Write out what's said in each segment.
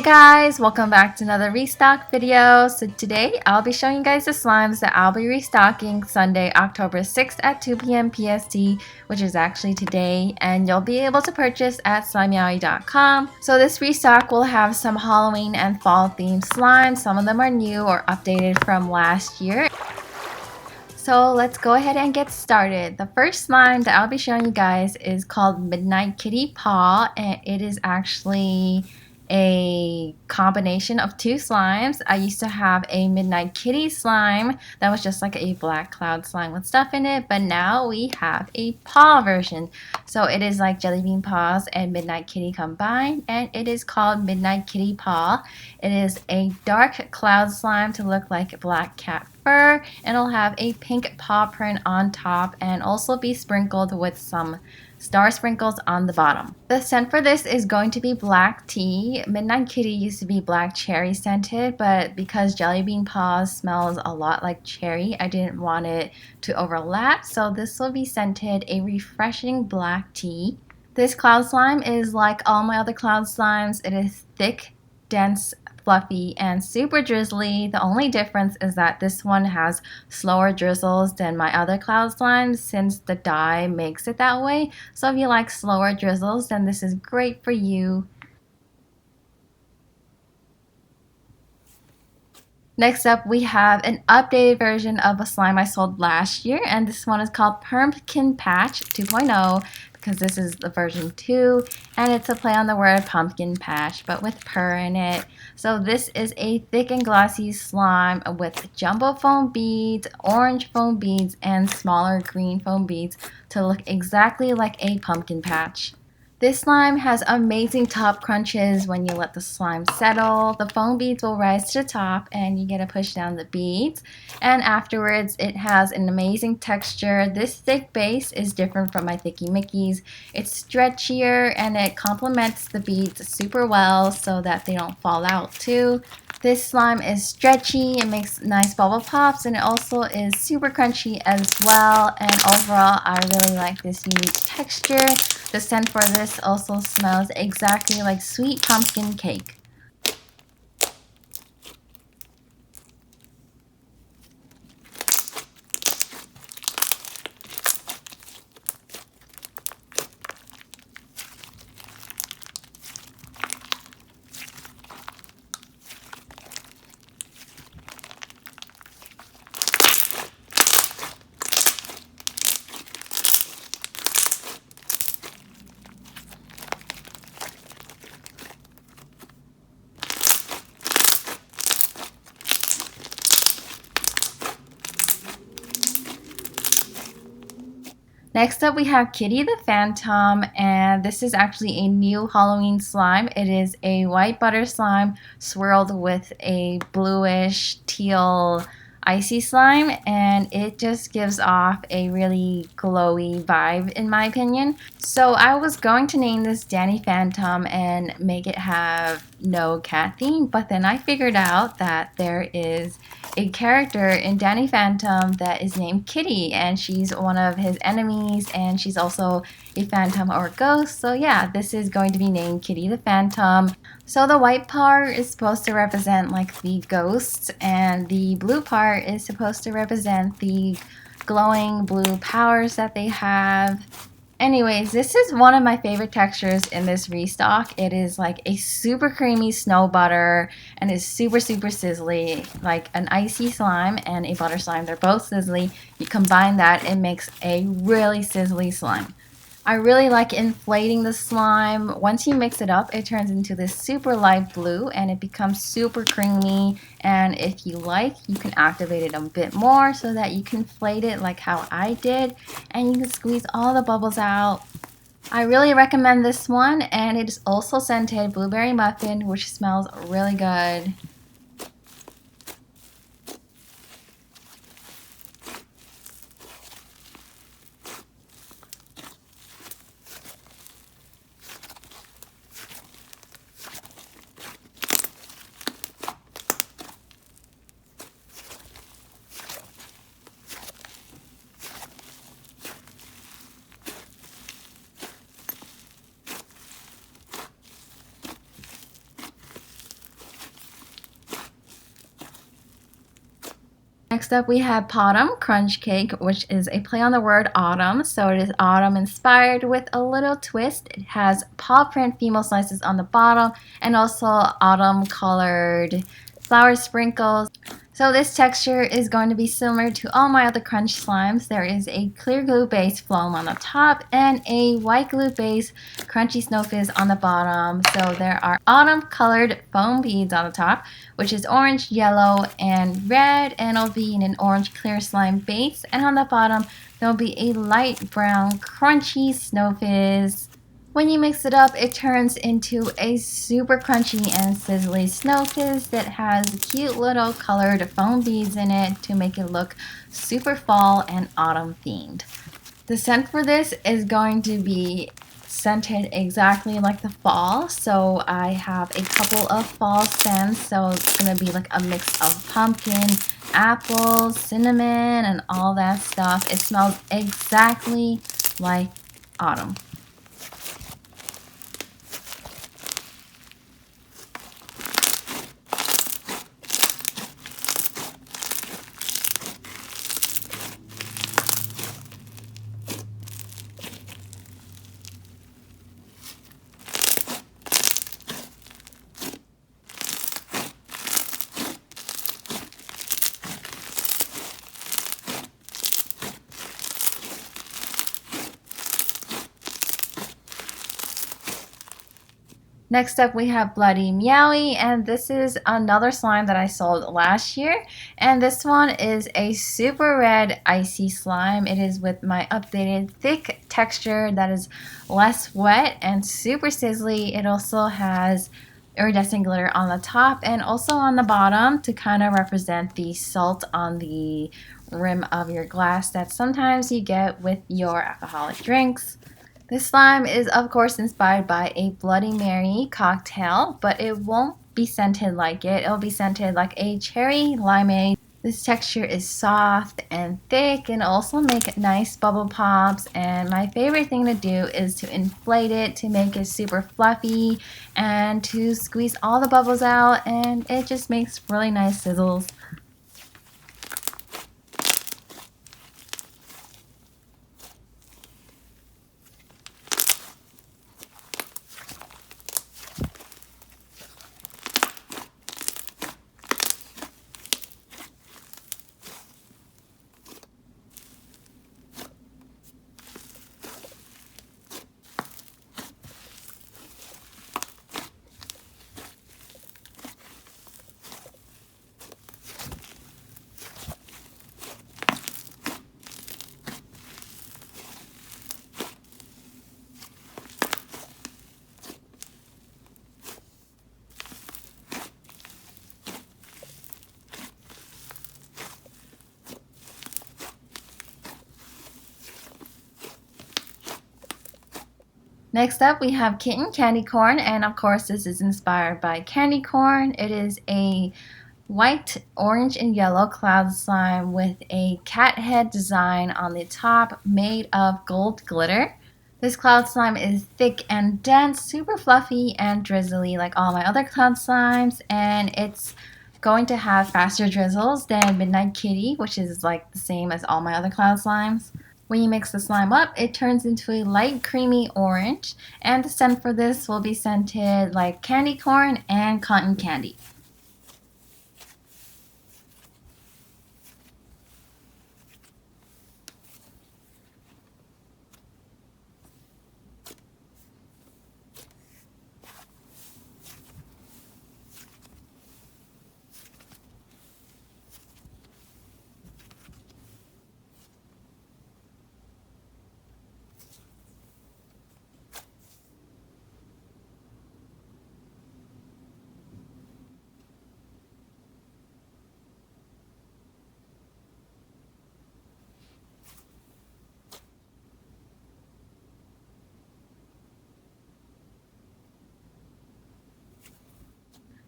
Hey guys, welcome back to another restock video. So today I'll be showing you guys the slimes that I'll be restocking Sunday, October 6th at 2 p.m. PST, which is actually today, and you'll be able to purchase at slimeowy.com. So this restock will have some Halloween and fall themed slimes. Some of them are new or updated from last year. So let's go ahead and get started. The first slime that I'll be showing you guys is called Midnight Kitty Paw, and it is actually a combination of two slimes. I used to have a Midnight Kitty slime that was just like a black cloud slime with stuff in it, but now we have a paw version. So it is like jelly bean paws and Midnight Kitty combined, and it is called Midnight Kitty Paw. It is a dark cloud slime to look like black cat fur, and it'll have a pink paw print on top and also be sprinkled with some star sprinkles on the bottom. The scent for this is going to be black tea. Midnight Kitty used to be black cherry scented, but because jelly bean paws smells a lot like cherry, I didn't want it to overlap, so this will be scented a refreshing black tea. This cloud slime is like all my other cloud slimes. It is thick, dense, fluffy, and super drizzly. The only difference is that this one has slower drizzles than my other cloud slimes since the dye makes it that way. So if you like slower drizzles, then this is great for you. Next up, we have an updated version of a slime I sold last year, and this one is called Pumpkin Patch 2.0 because this is the version 2, and it's a play on the word pumpkin patch, but with purr in it. So this is a thick and glossy slime with jumbo foam beads, orange foam beads, and smaller green foam beads to look exactly like a pumpkin patch. This slime has amazing top crunches when you let the slime settle. The foam beads will rise to the top and you get to push down the beads. And afterwards, it has an amazing texture. This thick base is different from my thicky mickeys. It's stretchier and it complements the beads super well so that they don't fall out too. This slime is stretchy, it makes nice bubble pops, and it also is super crunchy as well. And overall, I really like this unique texture. The scent for this also smells exactly like sweet pumpkin cake. Next up, we have Kitty the Phantom, and this is actually a new Halloween slime. It is a white butter slime swirled with a bluish teal icy slime, and it just gives off a really glowy vibe in my opinion. So I was going to name this Danny Phantom and make it have no cat theme, but then I figured out that there is a character in Danny Phantom that is named Kitty, and she's one of his enemies, and she's also a phantom or ghost. So yeah, this is going to be named Kitty the Phantom. So the white part is supposed to represent like the ghosts, and the blue part is supposed to represent the glowing blue powers that they have. Anyways, this is one of my favorite textures in this restock. It is like a super creamy snow butter and is super sizzly, like an icy slime and a butter slime. They're both sizzly. You combine that, it makes a really sizzly slime. I really like inflating the slime. Once you mix it up, it turns into this super light blue and it becomes super creamy. And if you like, you can activate it a bit more so that you can inflate it like how I did, and you can squeeze all the bubbles out. I really recommend this one, and it is also scented blueberry muffin, which smells really good. Next up we have Potom Crunch Cake, which is a play on the word autumn. So it is autumn inspired with a little twist. It has paw print female slices on the bottom and also autumn colored flower sprinkles. So this texture is going to be similar to all my other crunch slimes. There is a clear glue base foam on the top and a white glue base crunchy snow fizz on the bottom. So there are autumn colored foam beads on the top, which is orange, yellow, and red, and it'll be in an orange clear slime base. And on the bottom, there'll be a light brown crunchy snow fizz. When you mix it up, it turns into a super crunchy and sizzly snow fizz that has cute little colored foam beads in it to make it look super fall and autumn themed. The scent for this is going to be scented exactly like the fall, so I have a couple of fall scents. So it's going to be like a mix of pumpkin, apple, cinnamon, and all that stuff. It smells exactly like autumn. Next up we have Bloody Maui, and this is another slime that I sold last year, and this one is a super red icy slime. It is with my updated thick texture that is less wet and super sizzly. It also has iridescent glitter on the top and also on the bottom to kind of represent the salt on the rim of your glass that sometimes you get with your alcoholic drinks. This slime is of course inspired by a Bloody Mary cocktail, but it won't be scented like it. It'll be scented like a cherry limeade. This texture is soft and thick and also make nice bubble pops, and my favorite thing to do is to inflate it to make it super fluffy and to squeeze all the bubbles out, and it just makes really nice sizzles. Next up we have Kitten Candy Corn, and of course this is inspired by candy corn. It is a white, orange, and yellow cloud slime with a cat head design on the top made of gold glitter. This cloud slime is thick and dense, super fluffy and drizzly like all my other cloud slimes, and it's going to have faster drizzles than Midnight Kitty, which is like the same as all my other cloud slimes. When you mix the slime up, it turns into a light creamy orange, and the scent for this will be scented like candy corn and cotton candy.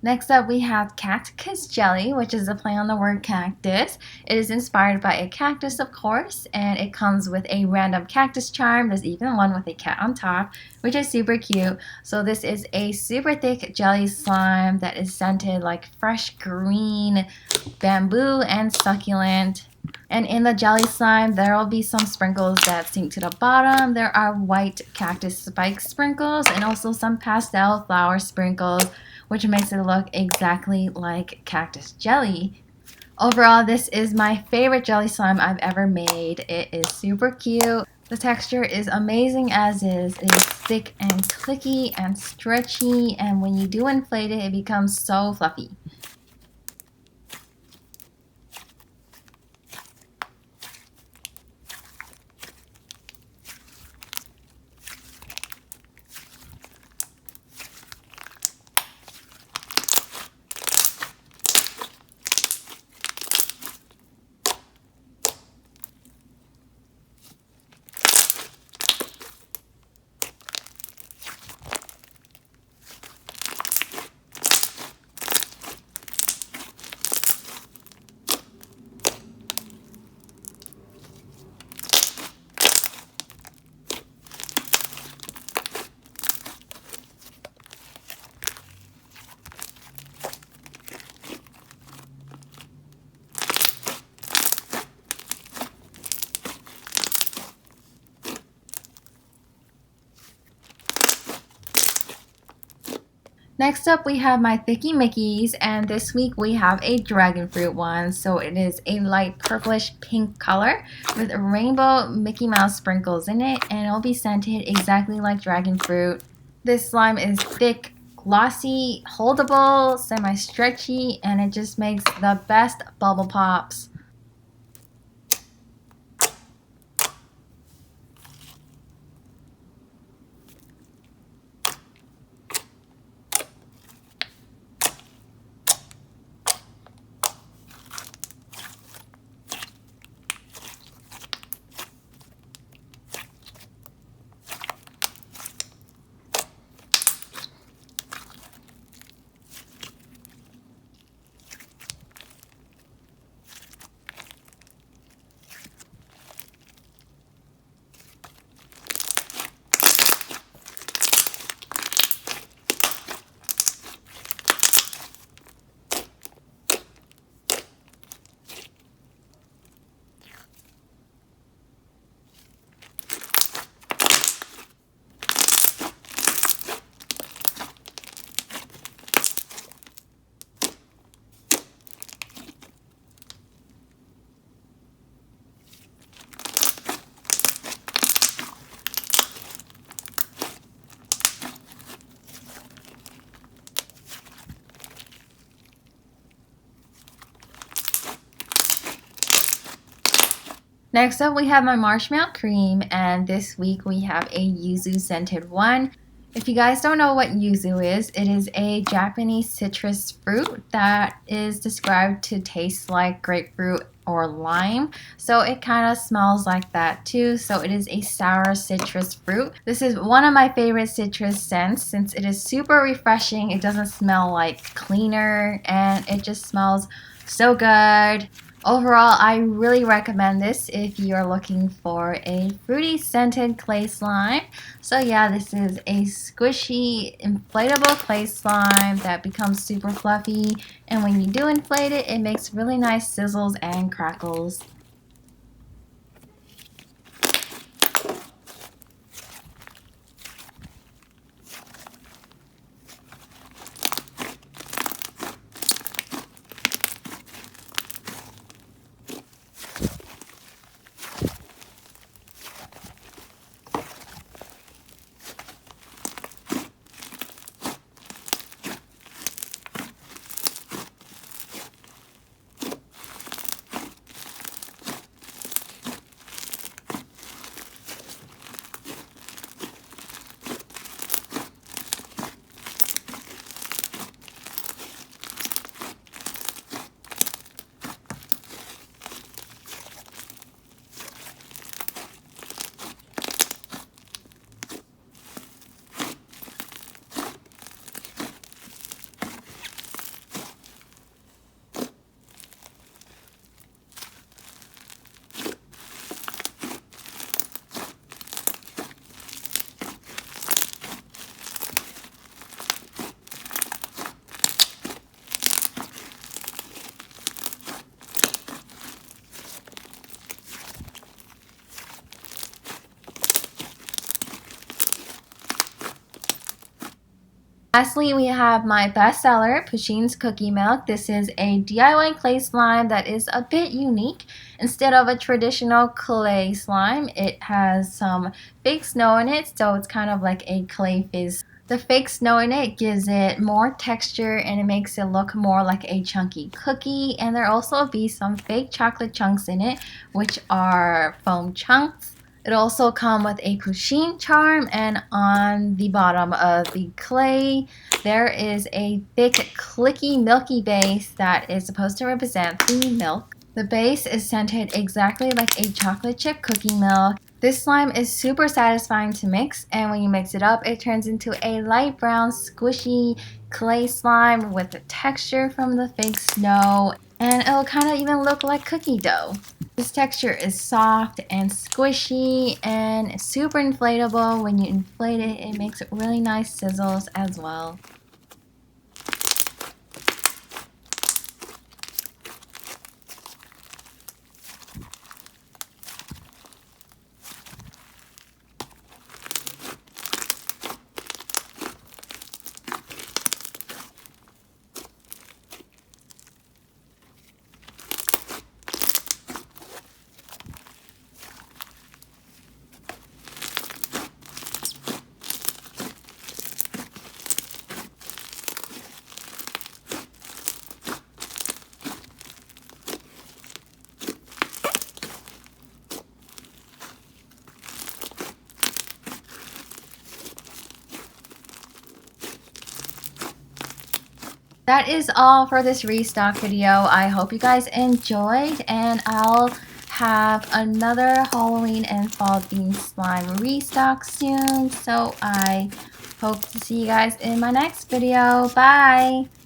Next up, we have cactus jelly, which is a play on the word cactus. It is inspired by a cactus, of course, and it comes with a random cactus charm. There's even one with a cat on top, which is super cute. So this is a super thick jelly slime that is scented like fresh green bamboo and succulent. And in the jelly slime, there will be some sprinkles that sink to the bottom. There are white cactus spike sprinkles and also some pastel flower sprinkles, which makes it look exactly like cactus jelly. Overall, this is my favorite jelly slime I've ever made. It is super cute. The texture is amazing as is. It is thick and clicky and stretchy, and when you do inflate it, it becomes so fluffy. Next up, we have my thicky mickeys, and this week we have a dragonfruit one. So it is a light purplish pink color with rainbow Mickey Mouse sprinkles in it, and it'll be scented exactly like dragonfruit. This slime is thick, glossy, holdable, semi-stretchy, and it just makes the best bubble pops. Next up, we have my marshmallow cream, and this week we have a yuzu scented one. If you guys don't know what yuzu is, it is a Japanese citrus fruit that is described to taste like grapefruit or lime. So it kind of smells like that too. So it is a sour citrus fruit. This is one of my favorite citrus scents since it is super refreshing. It doesn't smell like cleaner, and it just smells so good. Overall, I really recommend this if you're looking for a fruity scented clay slime. So yeah, this is a squishy inflatable clay slime that becomes super fluffy, and when you do inflate it, it makes really nice sizzles and crackles. Lastly, we have my bestseller, Pusheen's Cookie Milk. This is a DIY clay slime that is a bit unique. Instead of a traditional clay slime, it has some fake snow in it, so it's kind of like a clay fizz. The fake snow in it gives it more texture and it makes it look more like a chunky cookie. And there also be some fake chocolate chunks in it, which are foam chunks. It also comes with a Pusheen charm, and on the bottom of the clay there is a thick, clicky, milky base that is supposed to represent the milk. The base is scented exactly like a chocolate chip cookie milk. This slime is super satisfying to mix, and when you mix it up, it turns into a light brown, squishy clay slime with the texture from the fake snow, and it'll kind of even look like cookie dough. This texture is soft and squishy and super inflatable. When you inflate it, it makes really nice sizzles as well. That is all for this restock video. I hope you guys enjoyed, and I'll have another Halloween and fall themed slime restock soon. So I hope to see you guys in my next video. Bye!